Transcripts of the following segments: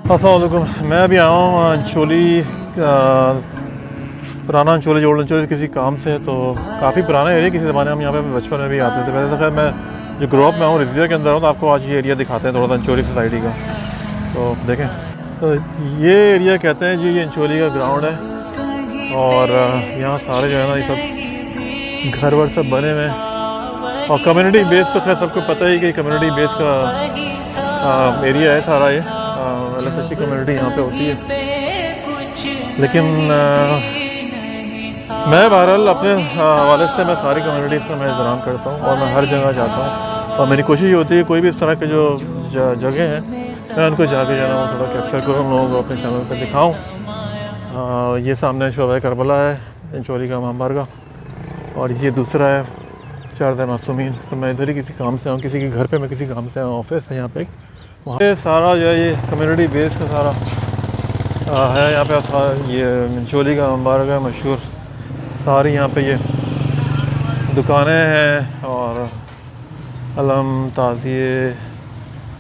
अस्सलाम वालेकुम। मैं अभी आया हूँ अंचोली, पुराना अंचोली ओल्ड अंचोली किसी काम से। तो काफ़ी पुराना एरिया, किसी ज़माने हम यहाँ पे बचपन में भी आते थे। वैसे तो खैर मैं जो ग्रो अप में हूँ रिजविया के अंदर हूँ, तो आपको आज ये एरिया दिखाते हैं थोड़ा सा अंचोली सोसाइटी का। तो देखें, तो ये एरिया कहते हैं जी, ये अंचोली का ग्राउंड है। और यहाँ सारे जो है ना, ये सब घर वर सब बने हुए हैं। और कम्युनिटी बेस तो खैर सबको पता ही कि कम्युनिटी बेस का एरिया है सारा। ये एलएसएससी कम्युनिटी यहाँ पे होती है। लेकिन मैं बहरहाल अपने हवाले से मैं सारी कम्युनिटीज़ का मैं एहतराम करता हूँ और मैं हर जगह जाता हूँ। और मेरी कोशिश ये होती है कोई भी इस तरह के जो जगह हैं, मैं उनको जाके जाना वो थोड़ा कैप्चर करूँ, लोगों को अपने चैनल पर दिखाऊँ। ये सामने शोबा करबला है अंचोली का मामबार का, और ये दूसरा है चारदा मासूमीन। तो मैं इधर ही किसी काम से आऊँ, किसी के घर पे मैं किसी काम से आऊँ, ऑफिस है यहाँ पे। वहाँ पे सारा जो है ये कम्युनिटी बेस का सारा है यहाँ पे। ये अंचोली का मामबार का मशहूर सारी यहाँ पे ये दुकानें हैं, और अलम ताज़िए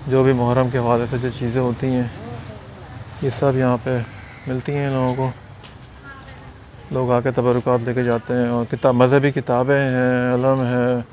जो भी मुहर्रम के हवाले से जो चीज़ें होती हैं ये सब यहाँ पे मिलती हैं लोगों को। लोग आके तबरुकात लेके जाते हैं। और किताब, मज़हबी किताबें हैं, अलम है,